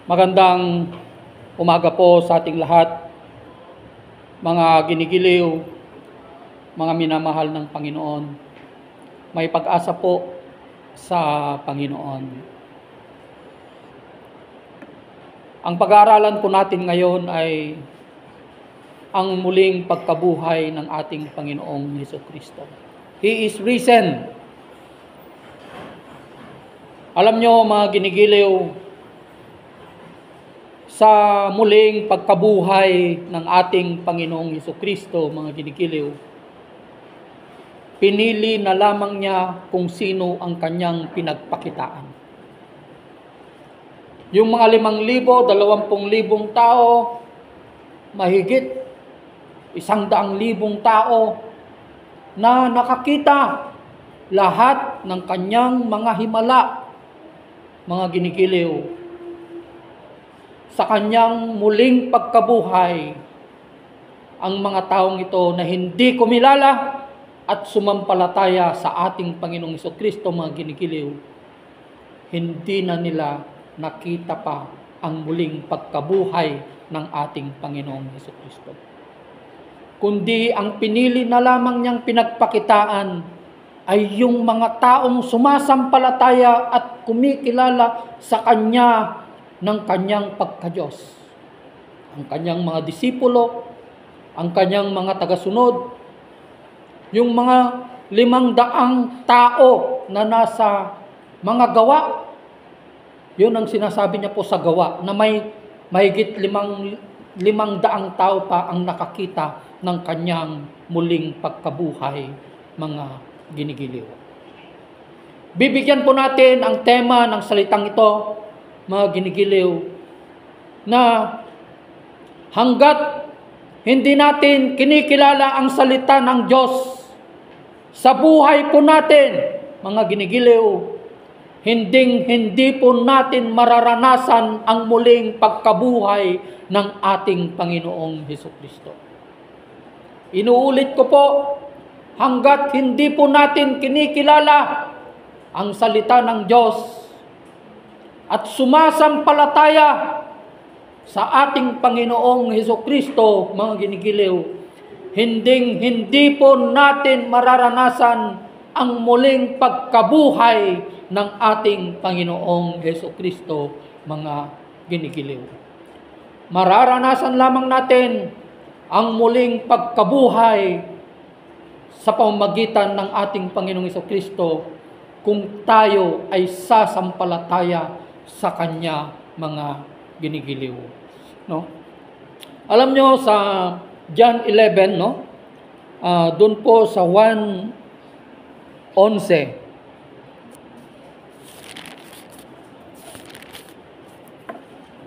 Magandang umaga po sa ating lahat, mga ginigiliw, mga minamahal ng Panginoon. May pag-asa po sa Panginoon. Ang pag-aaralan po natin ngayon ay ang muling pagkabuhay ng ating Panginoong Hesukristo. He is risen. Alam nyo mga ginigiliw, sa muling pagkabuhay ng ating Panginoong Hesukristo, mga ginigiliw, pinili na lamang niya kung sino ang kanyang pinagpakitaan. Yung mga 5,000, 20,000 tao, mahigit 100,000 tao na nakakita lahat ng kanyang mga himala, mga ginigiliw, sa kanyang muling pagkabuhay, ang mga taong ito na hindi kumilala at sumampalataya sa ating Panginoong Hesukristo, mga ginigiliw, hindi na nila nakita pa ang muling pagkabuhay ng ating Panginoong Hesukristo. Kundi ang pinili na lamang niyang pinagpakitaan ay yung mga taong sumasampalataya at kumikilala sa Kanya ng Kanyang pagka-Diyos. Ang Kanyang mga disipulo, ang Kanyang mga tagasunod, yung mga 500 tao na nasa mga gawa, yun ang sinasabi niya po sa gawa, na may mahigit 500 tao pa ang nakakita ng Kanyang muling pagkabuhay, mga ginigiliw. Bibigyan po natin ang tema ng salitang ito, mga ginigiliw, na hanggat hindi natin kinikilala ang salita ng Diyos sa buhay po natin, mga ginigiliw, hindi po natin mararanasan ang muling pagkabuhay ng ating Panginoong Hesukristo. Inuulit ko po, hanggat hindi po natin kinikilala ang salita ng Diyos at sumasampalataya sa ating Panginoong Hesukristo, mga ginigiliw, hindi po natin mararanasan ang muling pagkabuhay ng ating Panginoong Hesukristo, mga ginigiliw. Mararanasan lamang natin ang muling pagkabuhay sa pamamagitan ng ating Panginoong Hesukristo kung tayo ay sasampalataya sa Kanya, mga ginigiliw. No? Alam nyo sa John 11, no? Doon po sa 1:11,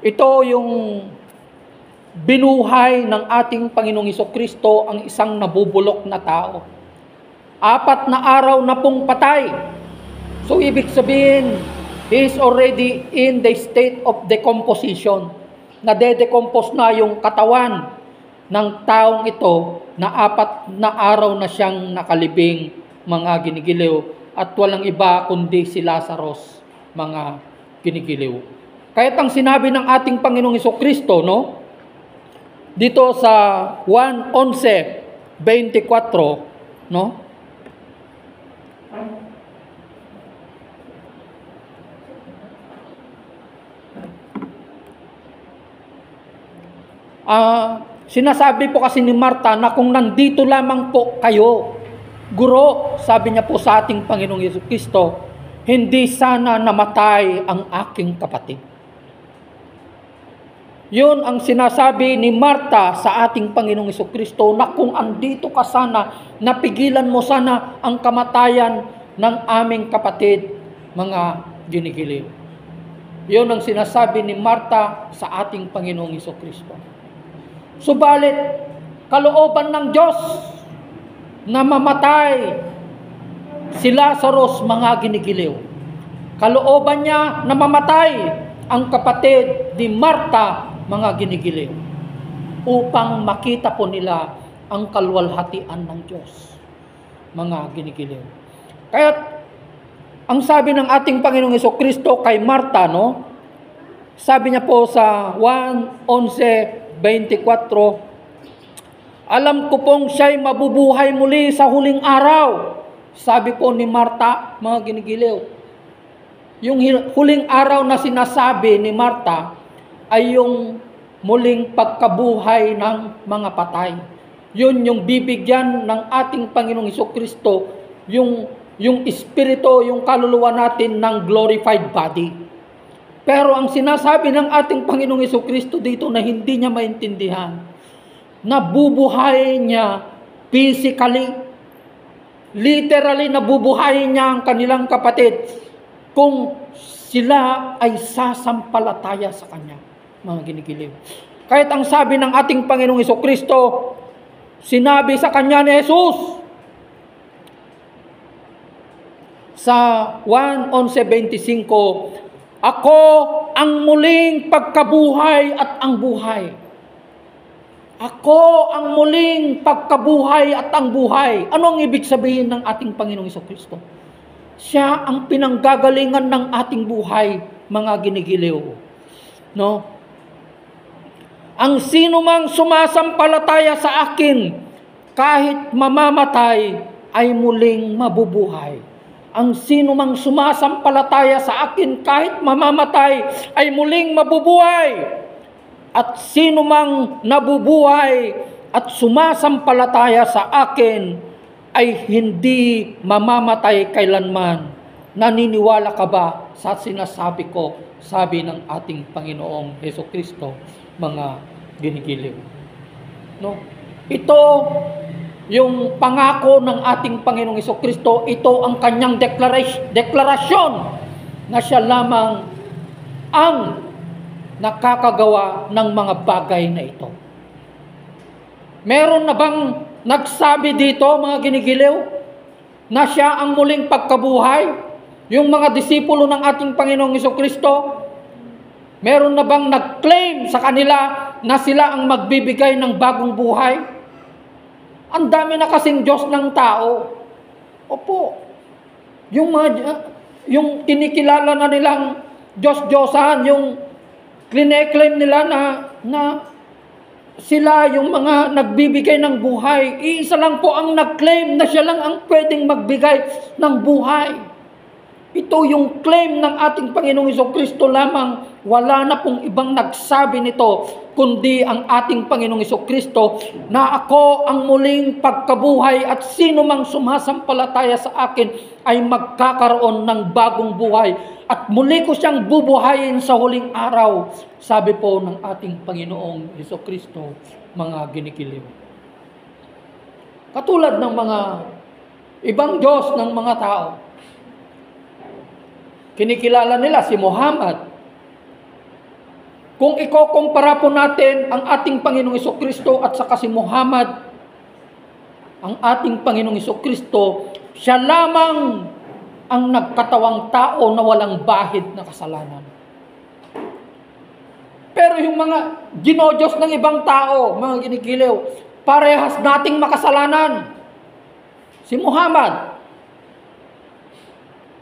ito yung binuhay ng ating Panginoong Hesukristo ang isang nabubulok na tao. 4 na araw na pong patay. So ibig sabihin, he is already in the state of decomposition. Nade-decompose na yung katawan ng taong ito na 4 na araw na siyang nakalibing, mga ginigiliw, at walang iba kundi si Lazarus, mga ginigiliw. Kaya't ang sinabi ng ating Panginoong Hesukristo, no? Dito sa 1:11-24, no? Sinasabi po kasi ni Marta na kung nandito lamang po kayo, Guro, sabi niya po sa ating Panginoong Hesukristo, hindi sana namatay ang aking kapatid. Yun ang sinasabi ni Marta sa ating Panginoong Hesukristo, na kung andito ka sana, napigilan mo sana ang kamatayan ng aming kapatid, mga ginigiliw. Yun ang sinasabi ni Marta sa ating Panginoong Hesukristo. Subalit, kalooban ng Diyos na mamatay si Lazarus, mga ginigiliw. Kalooban niya na mamatay ang kapatid ni Marta, mga ginigiliw, upang makita po nila ang kalwalhatian ng Diyos, mga ginigiliw. Kaya ang sabi ng ating Panginoong Hesukristo kay Marta, no? Sabi niya po sa 1:11:24, alam ko pong siya'y mabubuhay muli sa huling araw. Sabi po ni Marta, mga ginigiliw. Yung huling araw na sinasabi ni Marta ay yung muling pagkabuhay ng mga patay. Yun yung bibigyan ng ating Panginoong Hesukristo, yung espiritu, yung kaluluwa natin ng glorified body. Pero ang sinasabi ng ating Panginoong Hesukristo dito na hindi niya maintindihan, nabubuhayin niya physically, literally nabubuhayin niya ang kanilang kapatid kung sila ay sasampalataya sa Kanya, mga ginigiliw. Kahit ang sabi ng ating Panginoong Hesukristo, sinabi sa Kanya ni Jesus sa 1:11:25, ako ang muling pagkabuhay at ang buhay. Ako ang muling pagkabuhay at ang buhay. Ano ang ibig sabihin ng ating Panginoong Hesukristo? Siya ang pinanggagalingan ng ating buhay, mga ginigiliw. No? Ang sino mang sumasampalataya sa akin, kahit mamamatay, ay muling mabubuhay. Ang sino mang sumasampalataya sa akin, kahit mamamatay, ay muling mabubuhay. At sino mang nabubuhay at sumasampalataya sa akin, ay hindi mamamatay kailanman. Naniniwala ka ba sa sinasabi ko? Sabi ng ating Panginoong Hesukristo, mga ginigiliw. No? Ito yung pangako ng ating Panginoong Hesukristo, ito ang kanyang deklarasyon na siya lamang ang nakakagawa ng mga bagay na ito. Meron na bang nagsabi dito, mga ginigiliw, na siya ang muling pagkabuhay? Yung mga disipulo ng ating Panginoong Hesukristo, meron na bang nag-claim sa kanila na sila ang magbibigay ng bagong buhay? Ang dami na kasing Diyos ng tao. Opo. Yung kinikilala na nilang Diyos-Diyosan, yung kline-claim nila na sila yung mga nagbibigay ng buhay. Iisa lang po ang nag-claim na siya lang ang pwedeng magbigay ng buhay. Ito yung claim ng ating Panginoong Hesukristo lamang. Wala na pong ibang nagsabi nito, kundi ang ating Panginoong Hesukristo, na ako ang muling pagkabuhay at sino mang sumasampalataya sa akin ay magkakaroon ng bagong buhay. At muli ko siyang bubuhayin sa huling araw. Sabi po ng ating Panginoong Hesukristo, mga ginigiliw. Katulad ng mga ibang Diyos ng mga tao. Kinikilala nila si Muhammad. Kung ikukumpara po natin ang ating Panginoong Hesukristo at saka si Muhammad, ang ating Panginoong Hesukristo, siya lamang ang nagkatawang tao na walang bahid na kasalanan. Pero yung mga ginodiyos ng ibang tao, mga ginigiliw, parehas nating makasalanan. Si Muhammad,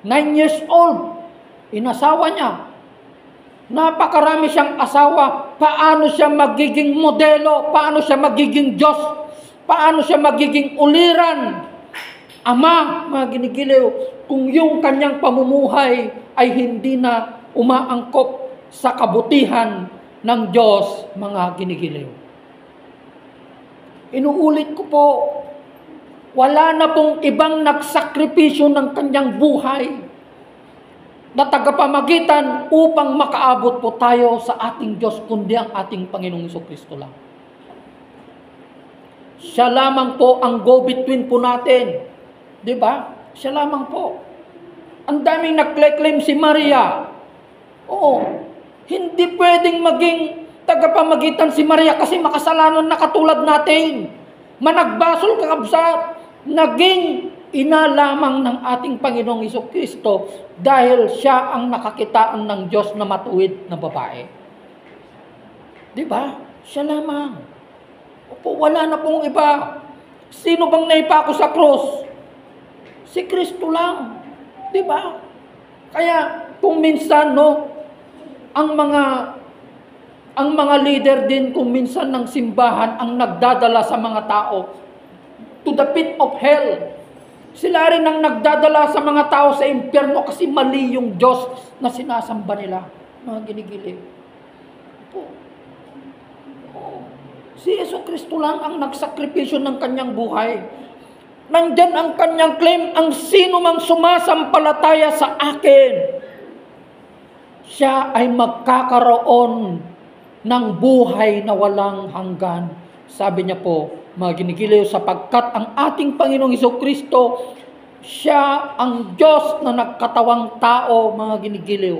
9 years old, inasawa niya. Napakarami siyang asawa. Paano siya magiging modelo? Paano siya magiging Diyos? Paano siya magiging uliran? Ama, mga ginigiliw, kung yung kanyang pamumuhay ay hindi na umaangkop sa kabutihan ng Diyos, mga ginigiliw. Inuulit ko po, wala na pong ibang nagsakripisyo ng kanyang buhay na tagapamagitan upang makaabot po tayo sa ating Diyos, kundi ang ating Panginoong Hesukristo lang. Siya lamang po ang go-between po natin. Di ba? Siya lamang po. Ang daming nag-claim si Maria. Oo. Hindi pwedeng maging tagapamagitan si Maria kasi makasalanan na katulad natin. Managbasol kakabsat. Naging ina lamang ng ating Panginoong Hesukristo dahil siya ang nakakitaan ng Diyos na matuwid na babae. Di ba? Siya lamang. Opo, wala na pong iba. Sino bang naipako sa krus? Si Kristo lang. Di ba? Kaya kung minsan, no, ang mga leader din kung minsan ng simbahan ang nagdadala sa mga tao to the pit of hell. Sila rin ang nagdadala sa mga tao sa impyerno kasi mali yung Diyos na sinasamba nila. Mga ginigili. Si Jesucristo lang ang nagsakripisyo ng kanyang buhay. Nandyan ang kanyang claim, ang sino mang sumasampalataya sa akin, siya ay magkakaroon ng buhay na walang hanggan. Sabi niya po, mga ginigiliw, sapagkat ang ating Panginoong Jesucristo, siya ang Diyos na nagkatawang tao, mga ginigiliw.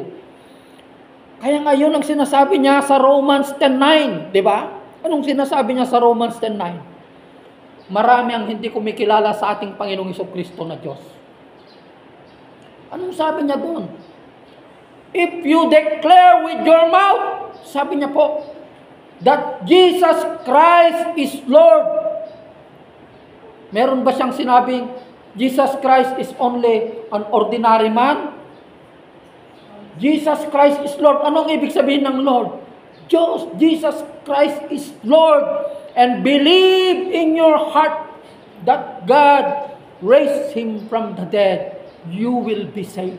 Kaya ngayon ang sinasabi niya sa Romans 10:9, di ba? Anong sinasabi niya sa Romans 10:9? Marami ang hindi kumikilala sa ating Panginoong Jesucristo na Diyos. Anong sabi niya doon? If you declare with your mouth, sabi niya po, that Jesus Christ is Lord. Meron ba siyang sinabing, Jesus Christ is only an ordinary man? Jesus Christ is Lord. Anong ibig sabihin ng Lord? Jesus Christ is Lord. And believe in your heart that God raised Him from the dead. You will be saved.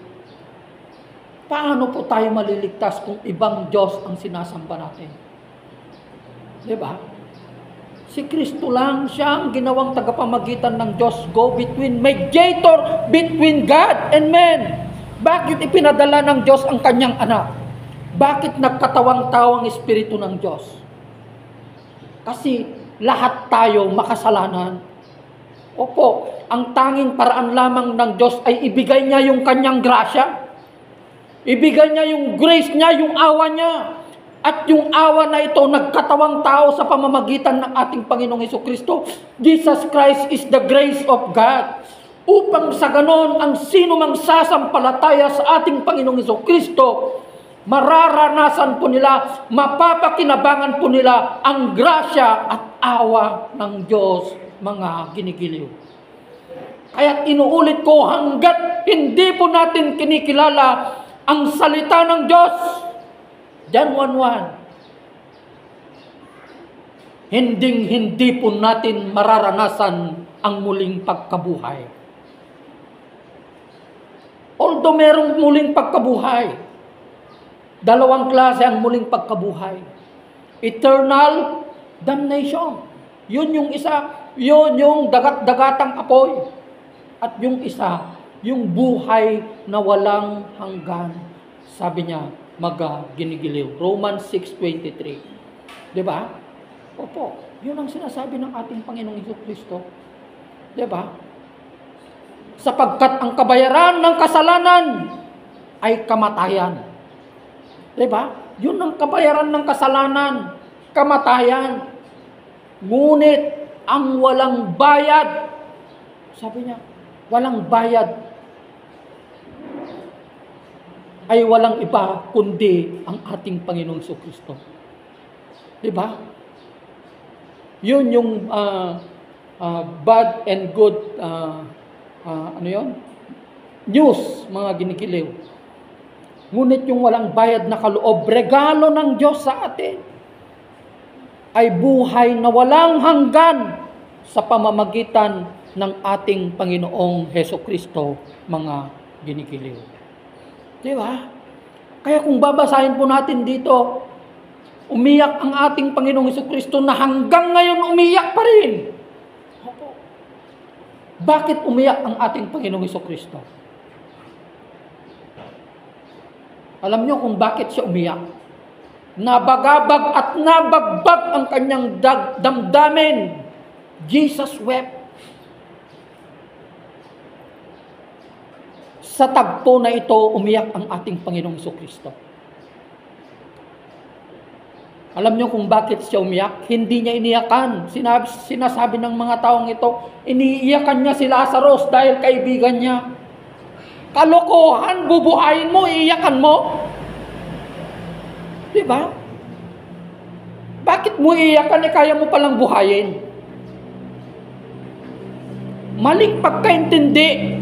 Paano po tayo maliligtas kung ibang Diyos ang sinasamba natin? Diba? Si Kristo lang, siya ang ginawang tagapamagitan ng Diyos, go between, mediator between God and man. Bakit ipinadala ng Diyos ang kanyang anak? Bakit nagkatawang-tao ang Espiritu ng Diyos? Kasi lahat tayo makasalanan. Opo, ang tanging paraan lamang ng Diyos ay ibigay niya yung kanyang grasya. Ibigay niya yung grace niya, yung awa niya. At yung awa na ito, nagkatawang tao sa pamamagitan ng ating Panginoong Jesucristo. Jesus Christ is the grace of God. Upang sa ganon, ang sino mang sasampalataya sa ating Panginoong Jesucristo, mararanasan po nila, mapapakinabangan po nila ang grasya at awa ng Diyos, mga ginigiliw. Kaya inuulit ko, hanggat hindi po natin kinikilala ang salita ng Diyos, John 1:1, hindi po natin mararanasan ang muling pagkabuhay. Although merong muling pagkabuhay, dalawang klase ang muling pagkabuhay. Eternal damnation. Yun yung isa, yun yung dagat-dagatang apoy. At yung isa, yung buhay na walang hanggan. Sabi niya, ginigiliw. Romans 6:23. Diba? Opo, yun ang sinasabi ng ating Panginoong Jesucristo. Diba? Sapagkat ang kabayaran ng kasalanan ay kamatayan. Diba? Yun ang kabayaran ng kasalanan, kamatayan. Ngunit ang walang bayad, sabi niya, walang bayad ay walang iba kundi ang ating Panginoong Jesucristo. Diba? Yun yung bad and good news, mga ginigiliw. Ngunit yung walang bayad na kaloob, regalo ng Diyos sa atin, ay buhay na walang hanggan sa pamamagitan ng ating Panginoong Jesucristo, mga ginigiliw. Di ba? Kaya kung babasahin po natin dito, umiyak ang ating Panginoong Jesucristo na hanggang ngayon umiyak pa rin. Bakit umiyak ang ating Panginoong Jesucristo? Alam niyo kung bakit siya umiyak? Nabagabag at nabagbag ang kanyang damdamin. Jesus wept. Sa tagpo na ito, umiyak ang ating Panginoong Jesucristo. Alam niyo kung bakit siya umiyak? Hindi niya iniyakan. Sinasabi ng mga taong ito, iniiyakan niya si Lazarus dahil kaibigan niya. Kalokohan, bubuhayin mo, iiyakan mo. Diba? Bakit mo iiyakan kaya mo palang buhayin? Maling pagkaintindi,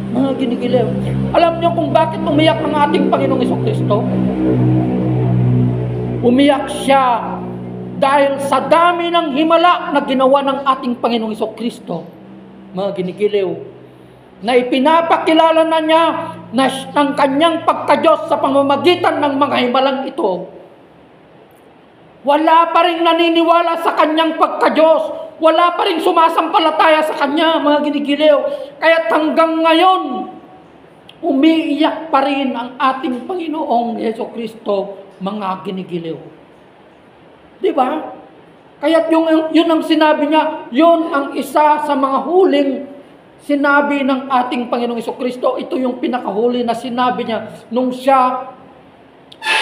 mga mga ginigiliw. Alam niyo kung bakit umiyak ang ating Panginoong Jesucristo? Umiyak siya dahil sa dami ng himala na ginawa ng ating Panginoong Hesukristo, mga ginigiliw, na ipinapakilala na niya na ng kanyang pagka-Diyos sa pamamagitan ng mga himalang ito. Wala pa rin naniniwala sa kanyang pagka-Diyos. Wala pa rin sumasampalataya sa kanya, mga ginigiliw. Kaya't hanggang ngayon, umiiyak pa rin ang ating Panginoong Hesukristo, mga ginigiliw. Di ba? Kaya't yun ang sinabi niya, yun ang isa sa mga huling sinabi ng ating Panginoong Hesukristo. Ito yung pinakahuli na sinabi niya nung siya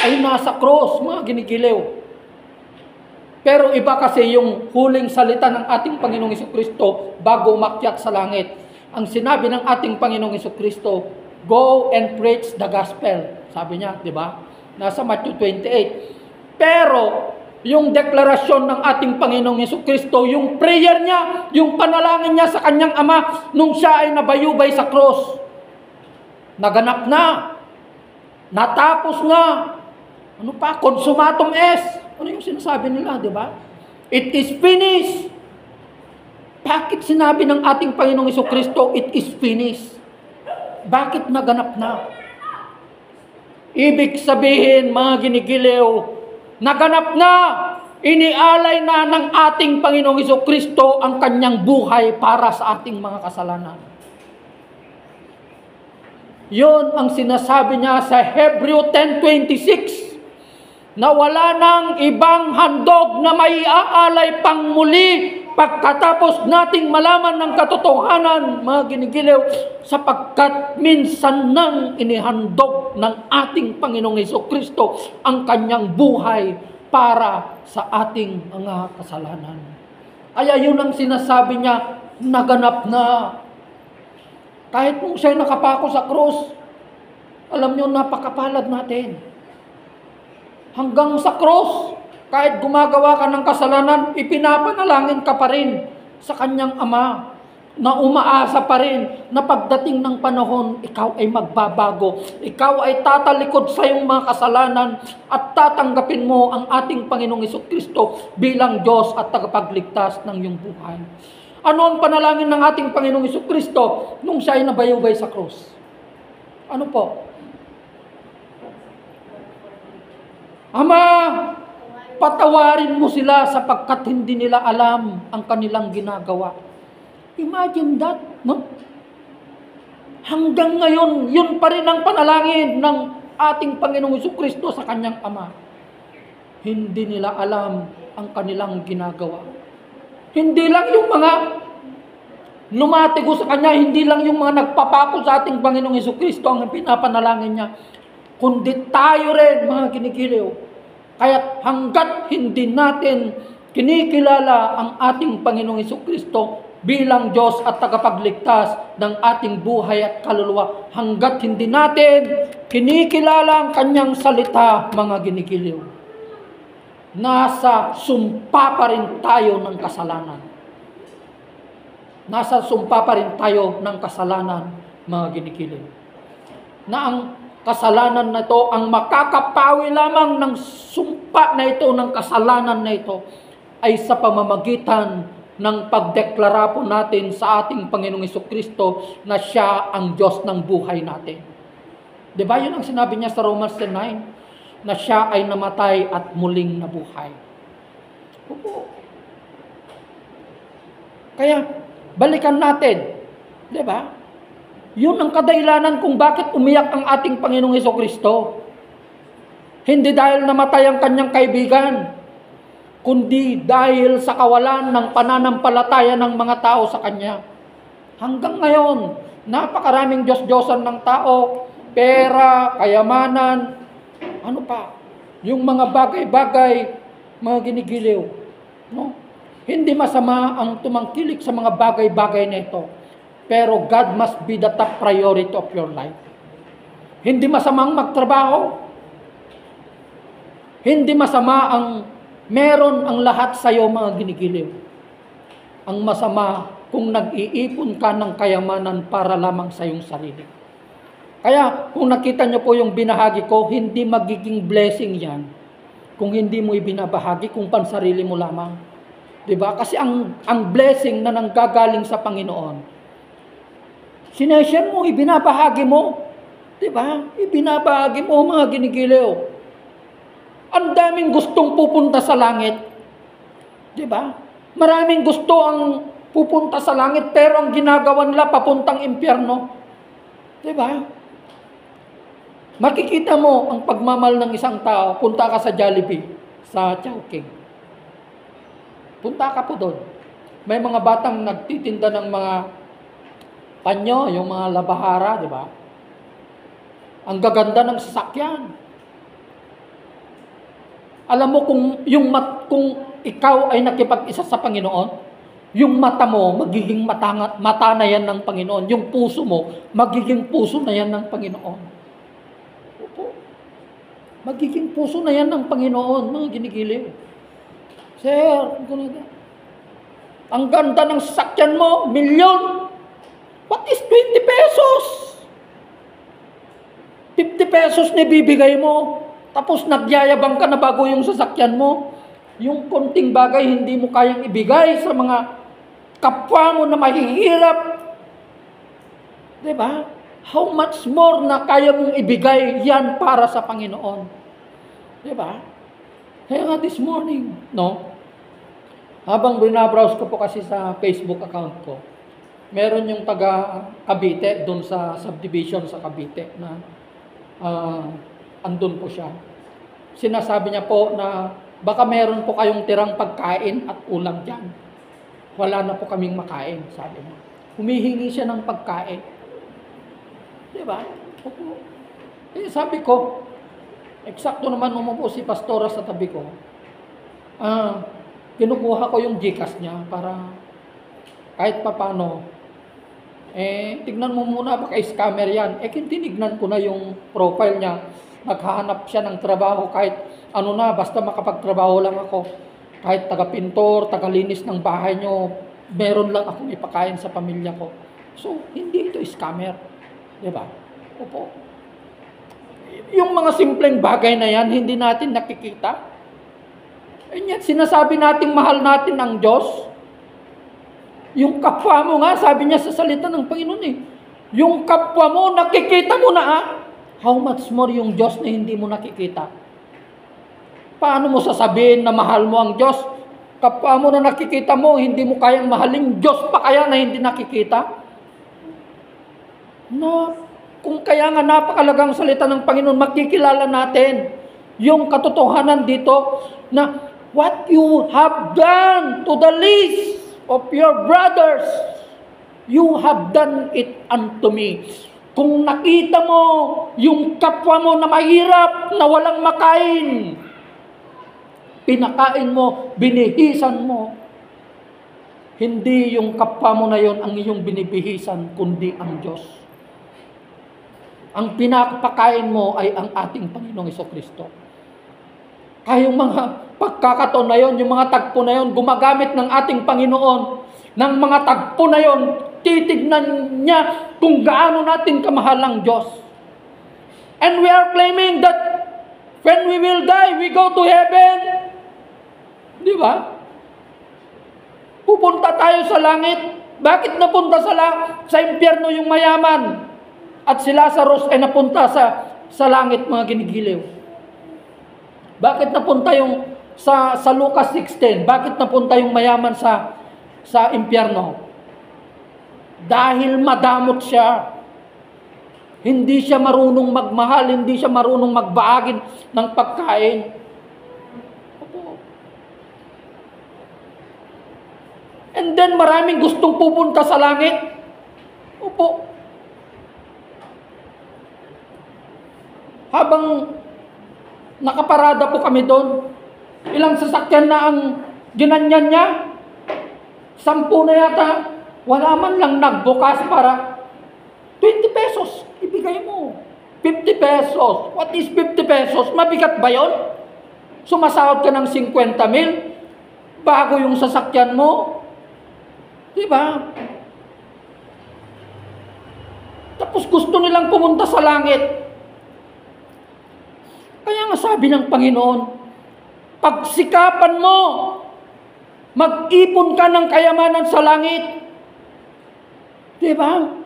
ay nasa cross, mga ginigiliw. Pero iba kasi yung huling salita ng ating Panginoong Hesukristo bago umakyat sa langit. Ang sinabi ng ating Panginoong Hesukristo, go and preach the gospel. Sabi niya, di ba? Nasa Matthew 28. Pero yung deklarasyon ng ating Panginoong Hesukristo, yung prayer niya, yung panalangin niya sa kanyang Ama nung siya ay nabayubay sa cross. Naganap na. Natapos na. Ano pa? Consumatum est. Ano yung sinasabi nila, di ba? It is finished. Bakit sinabi ng ating Panginoong Hesukristo, it is finished? Bakit naganap na? Ibig sabihin, mga ginigiliw, naganap na, inialay na ng ating Panginoong Hesukristo ang kanyang buhay para sa ating mga kasalanan. Yun ang sinasabi niya sa Hebreo 10:26, na wala nang ibang handog na maiaalay pang muli pagkatapos nating malaman ng katotohanan, mga ginigiliw, sapagkat minsan nang inihandog ng ating Panginoong Hesukristo ang kanyang buhay para sa ating mga kasalanan. Kaya yun ang sinasabi niya, naganap na. Kahit kung siya'y nakapako sa krus, alam niyo, napakapalad natin. Hanggang sa cross, kahit gumagawa ka ng kasalanan, ipinapanalangin ka pa rin sa kanyang Ama, na umaasa pa rin na pagdating ng panahon, ikaw ay magbabago. Ikaw ay tatalikod sa iyong mga kasalanan at tatanggapin mo ang ating Panginoong Hesukristo bilang Diyos at tagapagligtas ng iyong buhay. Ano ang panalangin ng ating Panginoong Hesukristo nung siya ay nabayubay sa cross? Ano po? Ama, patawarin mo sila sapagkat hindi nila alam ang kanilang ginagawa. Imagine that, no? Hanggang ngayon, yun pa rin ang panalangin ng ating Panginoong Hesukristo sa kanyang Ama. Hindi nila alam ang kanilang ginagawa. Hindi lang yung mga lumatigo sa kanya, hindi lang yung mga nagpapako sa ating Panginoong Hesukristo ang pinapanalangin niya, kundi tayo rin, mga ginigiliw. Kaya hanggat hindi natin kinikilala ang ating Panginoong Hesukristo bilang Diyos at tagapagligtas ng ating buhay at kaluluwa, hanggat hindi natin kinikilala ang kanyang salita, mga ginigiliw, nasa sumpa pa rin tayo ng kasalanan. Nasa sumpa pa rin tayo ng kasalanan, mga ginigiliw. Na ang kasalanan na ito, ang makakapawi lamang ng sumpa na ito, ng kasalanan na ito, ay sa pamamagitan ng pagdeklara po natin sa ating Panginoong Hesukristo na siya ang Diyos ng buhay natin. Diba yun ang sinabi niya sa Romans 10:9? Na siya ay namatay at muling nabuhay. Opo. Kaya, balikan natin. Diba? Yun ang kadahilanan kung bakit umiyak ang ating Panginoong Hesukristo. Hindi dahil namatay ang kanyang kaibigan, kundi dahil sa kawalan ng pananampalataya ng mga tao sa kanya. Hanggang ngayon, napakaraming Diyos-Diyosan ng tao, pera, kayamanan, ano pa, yung mga bagay-bagay, mga ginigiliw. No? Hindi masama ang tumangkilik sa mga bagay-bagay na ito. Pero God must be the top priority of your life. Hindi masamang magtrabaho. Hindi masama ang meron ang lahat sa iyo, mga ginigiliw. Ang masama kung nag-iipon ka ng kayamanan para lamang sa iyong sarili. Kaya kung nakita niyo po yung binahagi ko, hindi magiging blessing yan kung hindi mo ibinabahagi, kung pansarili mo lamang. Diba? Kasi ang blessing na nanggagaling sa Panginoon, sineshare mo, ibinabahagi mo. Diba? Ibinabahagi mo, mga ginigiliw. Ang daming gustong pupunta sa langit. Diba? Maraming gusto ang pupunta sa langit, pero ang ginagawa nila papuntang impyerno. Diba? Makikita mo ang pagmamahal ng isang tao, punta ka sa Jollibee, sa Chowking. Punta ka po doon. May mga batang nagtitinda ng mga panyo, yung mga labahara, di ba? Ang gaganda ng sasakyan. Alam mo kung ikaw ay nakipag-isa sa Panginoon, yung mata mo magiging mata na yan ng Panginoon. Yung puso mo magiging puso na yan ng Panginoon. Opo. Magiging puso na yan ng Panginoon, mga ginigiliw. Sir, ang ganda ng sasakyan mo, milyon. What is 20 pesos? 50 pesos na bibigay mo. Tapos nagyayabang ka na bago yung sasakyan mo. Yung konting bagay hindi mo kayang ibigay sa mga kapwa mo na mahihirap. Diba? How much more na kaya mong ibigay yan para sa Panginoon. Diba? Kaya nga this morning, no? Habang binabrowse ko po kasi sa Facebook account ko, meron yung taga Cavite, doon sa subdivision sa Cavite na andun po siya. Sinasabi niya po na baka meron po kayong tirang pagkain at ulam dyan. Wala na po kaming makain, sabi niya. Humihingi siya ng pagkain. Diba? Sabi ko, eksakto naman umupo si pastora sa tabi ko. Kinukuha ko yung GCash niya para kahit papano, tignan mo muna baka scammer yan. Tinignan ko na yung profile niya. Naghahanap siya ng trabaho kahit ano na, basta makapagtrabaho lang ako. Kahit taga-pintor, taga-linis ng bahay nyo, meron lang akong ipakain sa pamilya ko. So, hindi ito scammer. Diba? Opo. Yung mga simpleng bagay na yan, hindi natin nakikita. And yet, sinasabi natin mahal natin ang Diyos. Yung kapwa mo nga, sabi niya sa salita ng Panginoon yung kapwa mo, nakikita mo na how much more yung Diyos na hindi mo nakikita. Paano mo sasabihin na mahal mo ang Diyos? Kapwa mo na nakikita mo, hindi mo kayang mahalin. Diyos pa kaya na hindi nakikita? No. Kung kaya nga napakalagang salita ng Panginoon, makikilala natin yung katotohanan dito na what you have done to the least of your brothers, you have done it unto me. Kung nakita mo yung kapwa mo na mahirap, na walang makain, pinakain mo, binihisan mo, hindi yung kapwa mo na yon ang iyong binibihisan, kundi ang Diyos. Ang pinapakain mo ay ang ating Panginoong Jesucristo. Kaya yung mga pagkakataon na yon, yung mga tagpo na yon, gumagamit ng ating Panginoon ng mga tagpo na yon, titignan niya kung gaano natin kamahal ang Diyos. And we are claiming that when we will die, we go to heaven. Di ba? Pupunta tayo sa langit. Bakit napunta sa impyerno yung mayaman? At si Lazarus ay napunta sa langit, mga ginigiliw. Bakit napunta yung sa Lucas 16? Bakit napunta yung mayaman sa impyerno? Dahil madamot siya. Hindi siya marunong magmahal, hindi siya marunong magbahagi ng pagkain. Opo. And then maraming gustong pupunta sa langit. Opo. Habang nakaparada po kami doon, ilang sasakyan na ang ginanyan niya? 10 na yata. Wala man lang nagbukas para 20 pesos, ibigay mo. 50 pesos. What is 50 pesos? Mabigat ba yun? Sumasahod ka ng 50,000 bago yung sasakyan mo. Diba? Tapos gusto nilang pumunta sa langit. Kaya nga sabi ng Panginoon, Pagsikapan mo, mag-ipon ka ng kayamanan sa langit. Diba?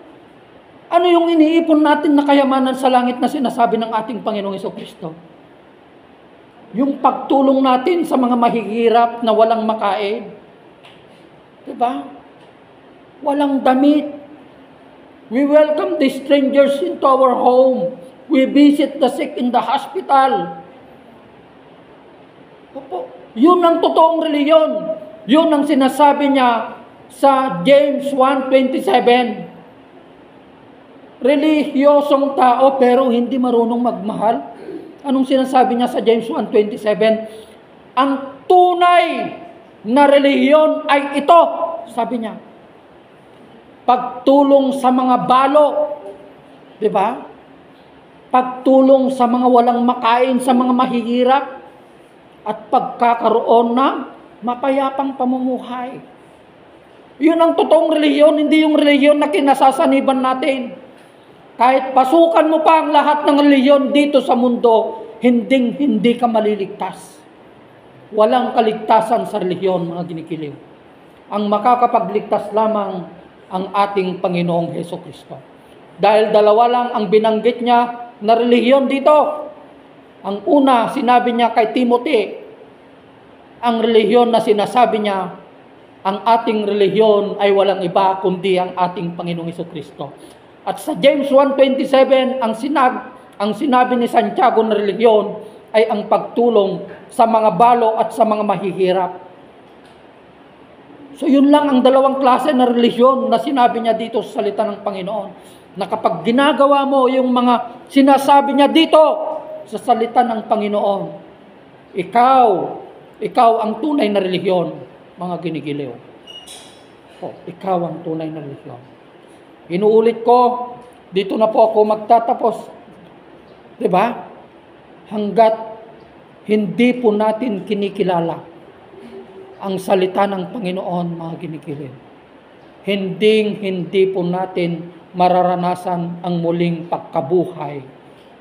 Ano yung iniipon natin na kayamanan sa langit na sinasabi ng ating Panginoong Jesucristo? Yung pagtulong natin sa mga mahihirap na walang makain. Diba? Walang damit. We welcome the strangers into our home. We visit the sick in the hospital. Opo. Yun ang totoong reliyon. Yun ang sinasabi niya sa James 1:27. Relihiyosong tao pero hindi marunong magmahal. Anong sinasabi niya sa James 1:27? Ang tunay na relihiyon ay ito, sabi niya. Pagtulong sa mga balo, di ba? Pagtulong sa mga walang makain, sa mga mahihirap, at pagkakaroon ng mapayapang pamumuhay. Yun ang totoong relihiyon, hindi yung relihiyon na kinasasaniban natin. Kahit pasukan mo pa ang lahat ng relihiyon dito sa mundo, hindi ka maliligtas. Walang kaligtasan sa relihiyon, mga ginikiliw. Ang makakapagligtas lamang ang ating Panginoong Jesucristo. Dahil dalawa lang ang binanggit niya na relihiyon dito. Ang una, sinabi niya kay Timothy, ang relihiyon na sinasabi niya, ang ating relihiyon ay walang iba kundi ang ating Panginoong Jesucristo. At sa James 1:27, ang sinabi ni Santiago na relihiyon ay ang pagtulong sa mga balo at sa mga mahihirap. So yun lang ang dalawang klase na relihiyon na sinabi niya dito sa salita ng Panginoon. Na kapag ginagawa mo yung mga sinasabi niya dito sa salita ng Panginoon, ikaw ang tunay na relihiyon, mga ginigiliw. Ikaw ang tunay na relihiyon. Inuulit ko, dito na po ako magtatapos. Diba? Hanggat hindi po natin kinikilala ang salita ng Panginoon, mga ginikilig. Hindi po natin mararanasan ang muling pagkabuhay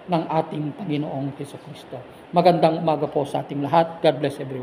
ng ating Panginoong Jesucristo. Magandang umaga po sa ating lahat. God bless everyone.